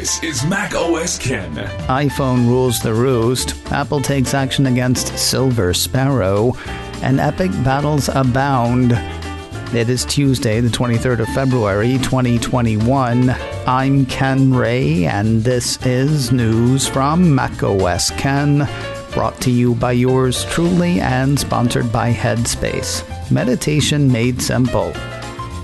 This is Mac OS Ken. iPhone rules the roost, Apple takes action against Silver Sparrow, and epic battles abound. It is Tuesday, the 23rd of February, 2021. I'm Ken Ray, and this is news from Mac OS Ken, brought to you by yours truly and sponsored by Headspace. Meditation made simple.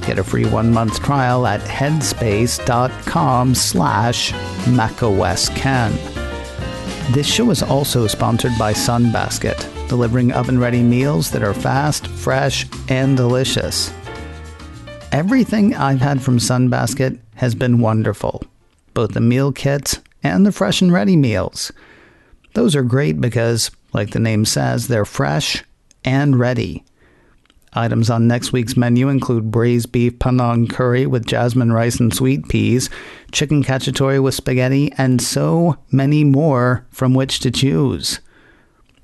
Get a free 1-month trial at headspace.com/macosken. This show is also sponsored by Sunbasket, delivering oven-ready meals that are fast, fresh, and delicious. Everything I've had from Sunbasket has been wonderful, both the meal kits and the fresh and ready meals. Those are great because, like the name says, they're fresh and ready. Items on next week's menu include braised beef Penang curry with jasmine rice and sweet peas, chicken cacciatore with spaghetti, and so many more from which to choose.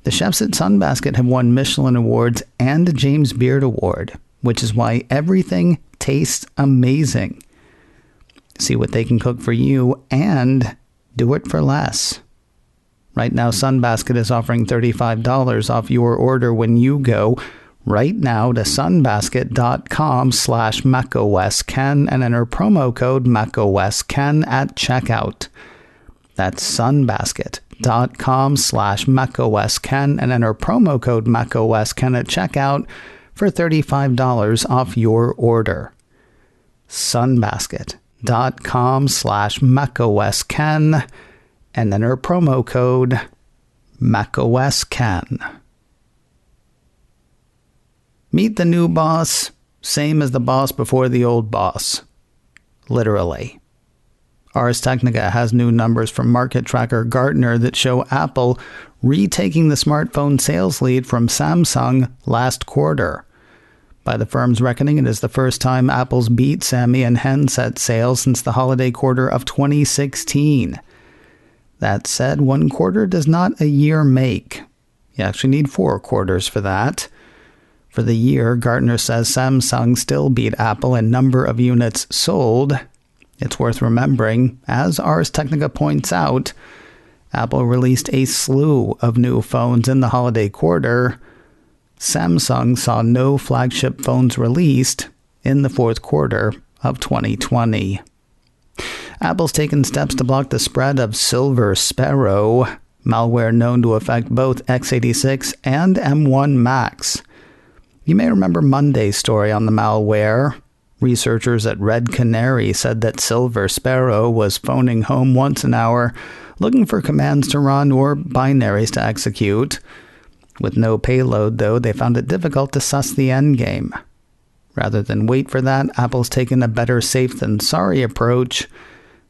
The chefs at Sunbasket have won Michelin Awards and a James Beard Award, which is why everything tastes amazing. See what they can cook for you and do it for less. Right now, Sunbasket is offering $35 off your order when you go right now to sunbasket.com/macosken and enter promo code macosken at checkout. That's sunbasket.com/macosken and enter promo code macosken at checkout for $35 off your order. sunbasket.com/macosken and enter promo code macosken. Meet the new boss, same as the boss before the old boss. Literally. Ars Technica has new numbers from market tracker Gartner that show Apple retaking the smartphone sales lead from Samsung last quarter. By the firm's reckoning, it is the first time Apple's beat Sammy and handset sales since the holiday quarter of 2016. That said, one quarter does not a year make. You actually need 4 quarters for that. For the year, Gartner says Samsung still beat Apple in number of units sold. It's worth remembering, as Ars Technica points out, Apple released a slew of new phones in the holiday quarter. Samsung saw no flagship phones released in the fourth quarter of 2020. Apple's taken steps to block the spread of Silver Sparrow, malware known to affect both x86 and M1 Macs. You may remember Monday's story on the malware. Researchers at Red Canary said that Silver Sparrow was phoning home once an hour, looking for commands to run or binaries to execute. With no payload, though, they found it difficult to suss the endgame. Rather than wait for that, Apple's taken a better safe than sorry approach.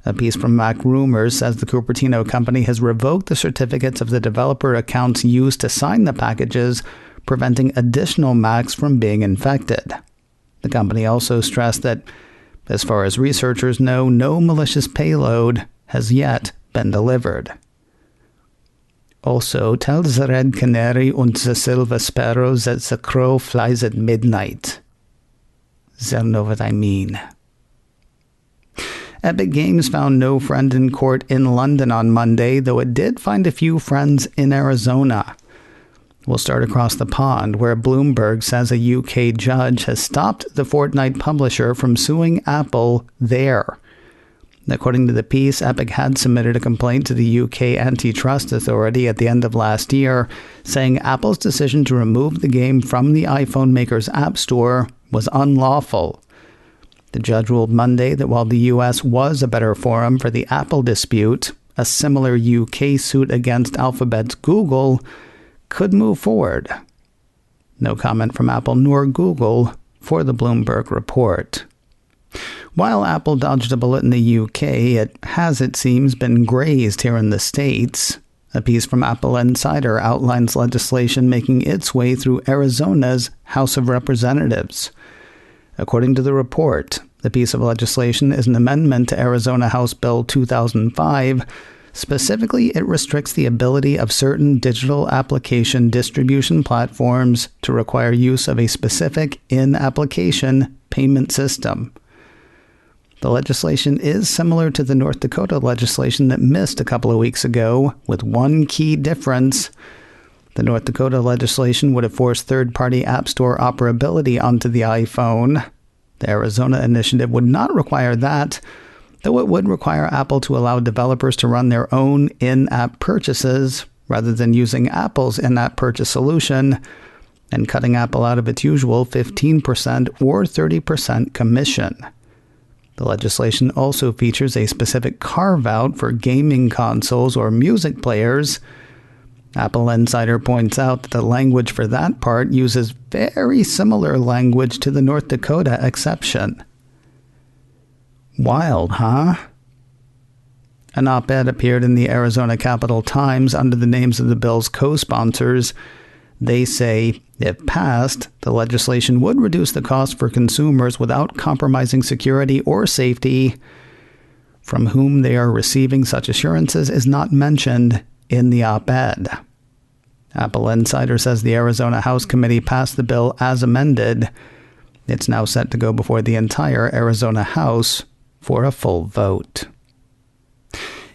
A piece from Mac Rumors says the Cupertino company has revoked the certificates of the developer accounts used to sign the packages, preventing additional Macs from being infected. The company also stressed that, as far as researchers know, no malicious payload has yet been delivered. Also, tell the Red Canary and the Silver Sparrow that the crow flies at midnight. They'll know what I mean. Epic Games found no friend in court in London on Monday, though it did find a few friends in Arizona. We'll start across the pond, where Bloomberg says a UK judge has stopped the Fortnite publisher from suing Apple there. According to the piece, Epic had submitted a complaint to the UK Antitrust Authority at the end of last year, saying Apple's decision to remove the game from the iPhone maker's App Store was unlawful. The judge ruled Monday that while the US was a better forum for the Apple dispute, a similar UK suit against Alphabet's Google could move forward. No comment from Apple nor Google for the Bloomberg report. While Apple dodged a bullet in the UK, it has, it seems, been grazed here in the States. A piece from Apple Insider outlines legislation making its way through Arizona's House of Representatives. According to the report, the piece of legislation is an amendment to Arizona House Bill 2005. Specifically, it restricts the ability of certain digital application distribution platforms to require use of a specific in-application payment system. The legislation is similar to the North Dakota legislation that missed a couple of weeks ago, with one key difference. The North Dakota legislation would have forced third-party App Store operability onto the iPhone. The Arizona initiative would not require that, though it would require Apple to allow developers to run their own in-app purchases rather than using Apple's in-app purchase solution and cutting Apple out of its usual 15% or 30% commission. The legislation also features a specific carve-out for gaming consoles or music players. Apple Insider points out that the language for that part uses very similar language to the North Dakota exception. Wild, huh? An op-ed appeared in the Arizona Capital Times under the names of the bill's co-sponsors. They say, if passed, the legislation would reduce the cost for consumers without compromising security or safety. From whom they are receiving such assurances is not mentioned in the op-ed. Apple Insider says the Arizona House Committee passed the bill as amended. It's now set to go before the entire Arizona House for a full vote.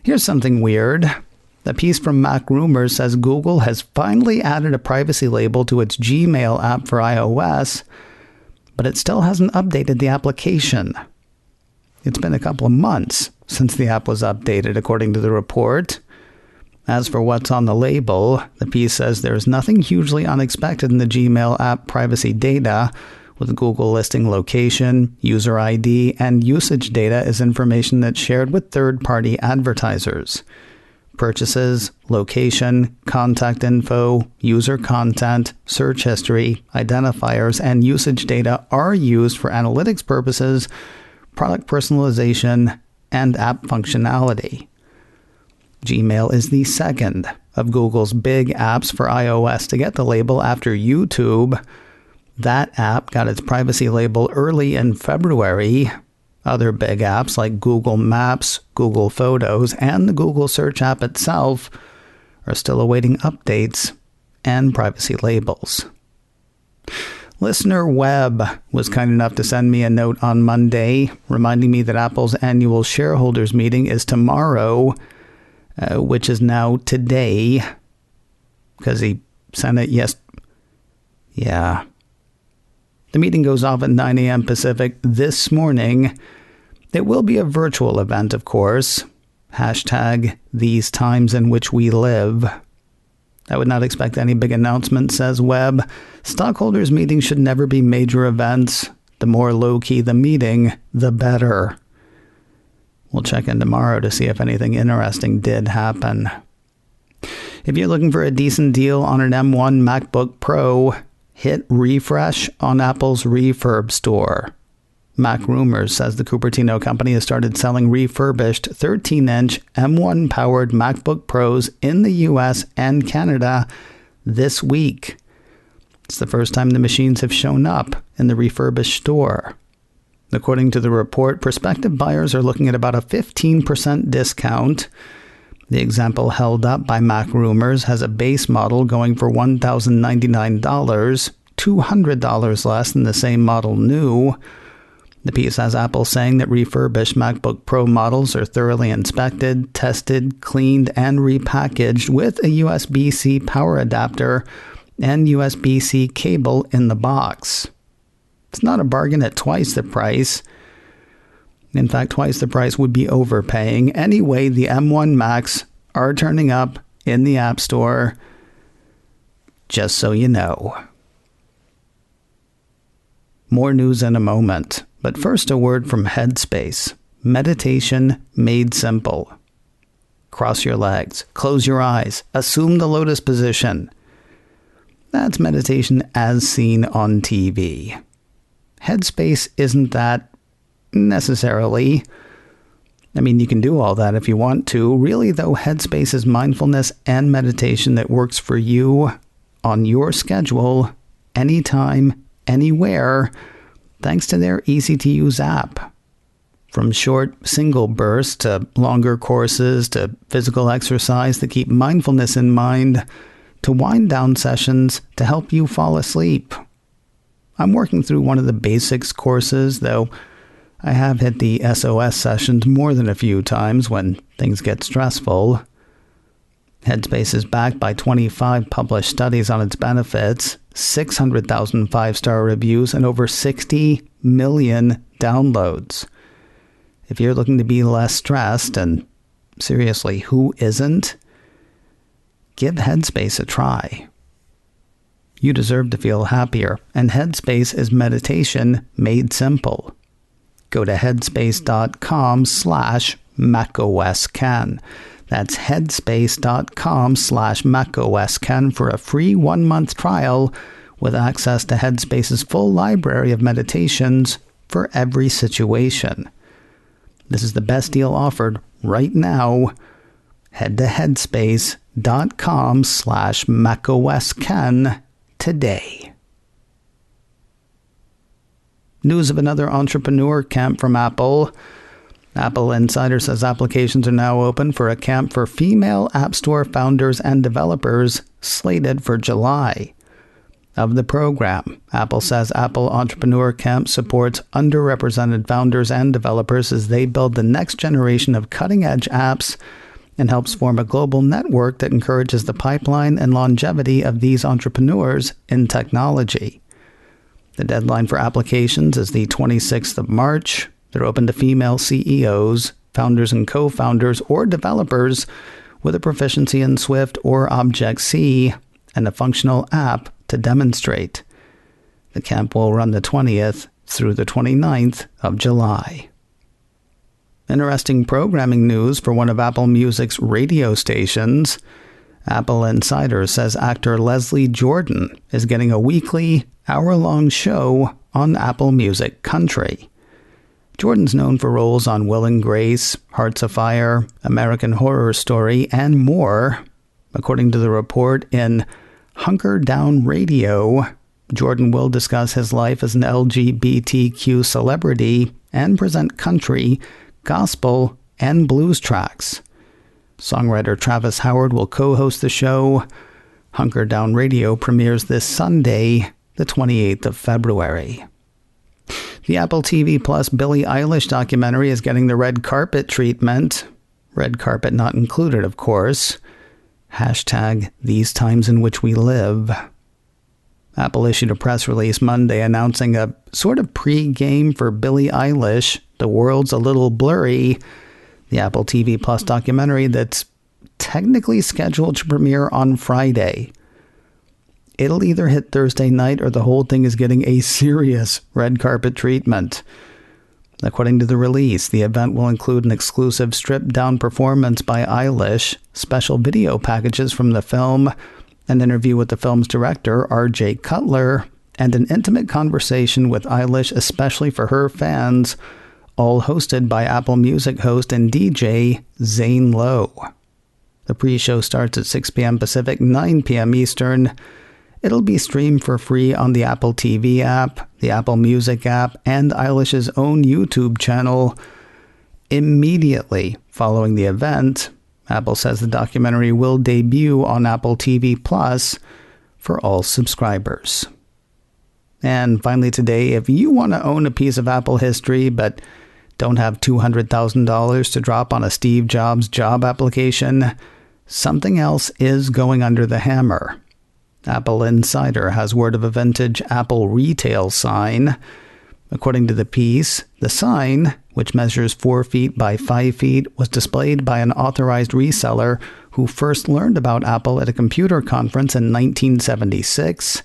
Here's something weird. A piece from Mac Rumors says Google has finally added a privacy label to its Gmail app for iOS, but it still hasn't updated the application. It's been a couple of months since the app was updated, according to the report. As for what's on the label, the piece says there's nothing hugely unexpected in the Gmail app privacy data, with Google listing location, user ID, and usage data as information that's shared with third-party advertisers. Purchases, location, contact info, user content, search history, identifiers, and usage data are used for analytics purposes, product personalization, and app functionality. Gmail is the second of Google's big apps for iOS to get the label after YouTube. That app got its privacy label early in February. Other big apps like Google Maps, Google Photos, and the Google Search app itself are still awaiting updates and privacy labels. Listener Webb was kind enough to send me a note on Monday reminding me that Apple's annual shareholders meeting is tomorrow, which is now today, because he sent it Yeah. The meeting goes off at 9 a.m. Pacific this morning. It will be a virtual event, of course. Hashtag these times in which we live. I would not expect any big announcement, says Webb. Stockholders' meetings should never be major events. The more low-key the meeting, the better. We'll check in tomorrow to see if anything interesting did happen. If you're looking for a decent deal on an M1 MacBook Pro, hit refresh on Apple's Refurb store. Mac Rumors says the Cupertino company has started selling refurbished 13-inch M1-powered MacBook Pros in the US and Canada this week. It's the first time the machines have shown up in the Refurbished store. According to the report, prospective buyers are looking at about a 15% discount. The example held up by Mac Rumors has a base model going for $1,099, $200 less than the same model new. The piece has Apple saying that refurbished MacBook Pro models are thoroughly inspected, tested, cleaned, and repackaged with a USB-C power adapter and USB-C cable in the box. It's not a bargain at twice the price. In fact, twice the price would be overpaying. Anyway, the M1 Macs are turning up in the App Store, just so you know. More news in a moment, but first a word from Headspace. Meditation made simple. Cross your legs, close your eyes, assume the lotus position. That's meditation as seen on TV. Headspace isn't that necessarily. I mean, you can do all that if you want to. Really, though, Headspace is mindfulness and meditation that works for you on your schedule, anytime, anywhere, thanks to their easy-to-use app. From short single bursts to longer courses to physical exercise that keep mindfulness in mind to wind-down sessions to help you fall asleep. I'm working through one of the basics courses, though I have hit the SOS sessions more than a few times when things get stressful. Headspace is backed by 25 published studies on its benefits, 600,000 five-star reviews, and over 60 million downloads. If you're looking to be less stressed, and seriously, who isn't? Give Headspace a try. You deserve to feel happier, and Headspace is meditation made simple. Go to headspace.com/macOSCan. That's headspace.com/macOSCan for a free 1-month trial with access to Headspace's full library of meditations for every situation. This is the best deal offered right now. Head to headspace.com/macOSCan today. News of another entrepreneur camp from Apple. Apple Insider says applications are now open for a camp for female App Store founders and developers slated for July. Of the program, Apple says Apple Entrepreneur Camp supports underrepresented founders and developers as they build the next generation of cutting-edge apps and helps form a global network that encourages the pipeline and longevity of these entrepreneurs in technology. The deadline for applications is the 26th of March. They're open to female CEOs, founders and co-founders, or developers with a proficiency in Swift or Object-C and a functional app to demonstrate. The camp will run the 20th through the 29th of July. Interesting programming news for one of Apple Music's radio stations. Apple Insider says actor Leslie Jordan is getting a weekly, hour-long show on Apple Music Country. Jordan's known for roles on Will and Grace, Hearts of Fire, American Horror Story, and more. According to the report in Hunker Down Radio, Jordan will discuss his life as an LGBTQ celebrity and present country, gospel, and blues tracks. Songwriter Travis Howard will co-host the show. Hunker Down Radio premieres this Sunday, the 28th of February. The Apple TV Plus Billie Eilish documentary is getting the red carpet treatment. Red carpet not included, of course. Hashtag these times in which we live. Apple issued a press release Monday announcing a sort of pre-game for Billie Eilish, The World's a Little Blurry, the Apple TV Plus documentary that's technically scheduled to premiere on Friday. It'll either hit Thursday night or the whole thing is getting a serious red carpet treatment. According to the release, the event will include an exclusive stripped-down performance by Eilish, special video packages from the film, an interview with the film's director, R.J. Cutler, and an intimate conversation with Eilish especially for her fans, all hosted by Apple Music host and DJ Zane Lowe. The pre-show starts at 6 p.m. Pacific, 9 p.m. Eastern. It'll be streamed for free on the Apple TV app, the Apple Music app, and Eilish's own YouTube channel. Immediately following the event, Apple says the documentary will debut on Apple TV Plus for all subscribers. And finally today, if you want to own a piece of Apple history but don't have $200,000 to drop on a Steve Jobs job application, something else is going under the hammer. Apple Insider has word of a vintage Apple retail sign. According to the piece, the sign, which measures 4 feet by 5 feet, was displayed by an authorized reseller who first learned about Apple at a computer conference in 1976.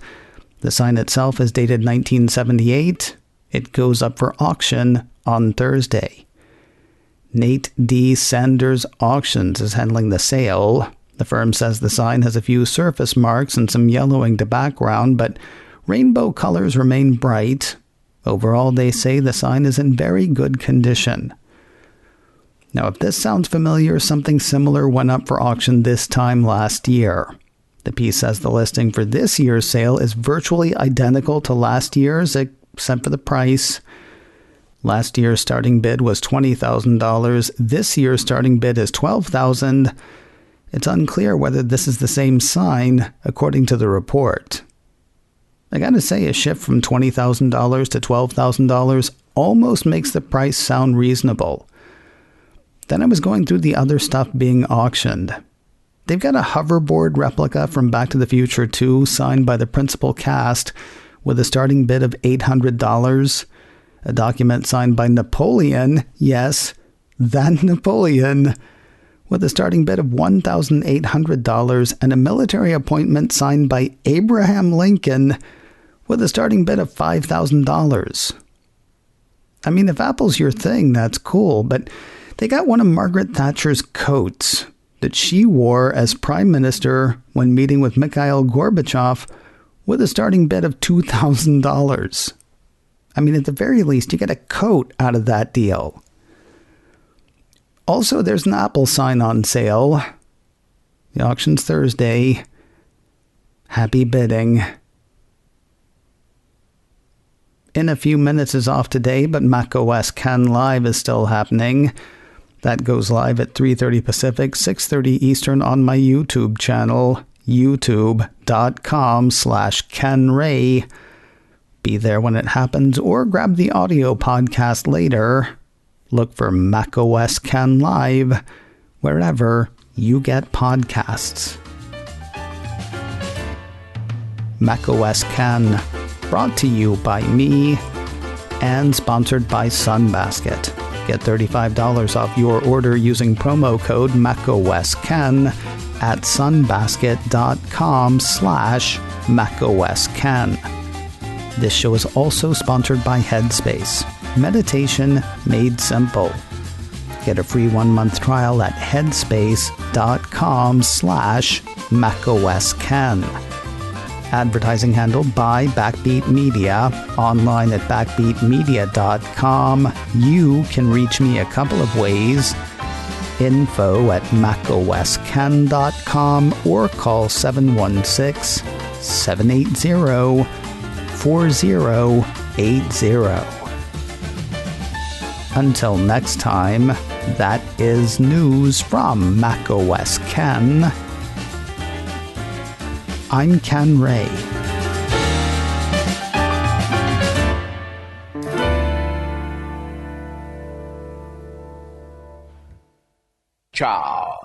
The sign itself is dated 1978. It goes up for auction on Thursday. Nate D. Sanders Auctions is handling the sale. The firm says the sign has a few surface marks and some yellowing to background, but rainbow colors remain bright. Overall, they say the sign is in very good condition. Now, if this sounds familiar, something similar went up for auction this time last year. The piece says the listing for this year's sale is virtually identical to last year's, except for the price. Last year's starting bid was $20,000. This year's starting bid is $12,000. It's unclear whether this is the same sign, according to the report. I gotta say, a shift from $20,000 to $12,000 almost makes the price sound reasonable. Then I was going through the other stuff being auctioned. They've got a hoverboard replica from Back to the Future 2 signed by the principal cast with a starting bid of $800. A document signed by Napoleon, yes, that Napoleon, with a starting bid of $1,800, and a military appointment signed by Abraham Lincoln with a starting bid of $5,000. I mean, if Apple's your thing, that's cool, but they got one of Margaret Thatcher's coats that she wore as Prime Minister when meeting with Mikhail Gorbachev with a starting bid of $2,000. I mean, at the very least, you get a coat out of that deal. Also, there's an Apple sign on sale. The auction's Thursday. Happy bidding. In a few minutes is off today, but macOS Can Live is still happening. That goes live at 3:30 Pacific, 6:30 Eastern on my YouTube channel, youtube.com/KenRay. Be there when it happens, or grab the audio podcast later. Look for macOS Can Live wherever you get podcasts. macOS Can, brought to you by me and sponsored by Sunbasket. Get $35 off your order using promo code macOSCan at sunbasket.com/macOScan. This show is also sponsored by Headspace. Meditation made simple. Get a free 1-month trial at headspace.com/macOScan. Advertising handled by Backbeat Media, online at backbeatmedia.com. You can reach me a couple of ways. Info at macoscan.com or call 716-780-4080. Until next time, that is news from macOS Ken. I'm Ken Ray. Ciao.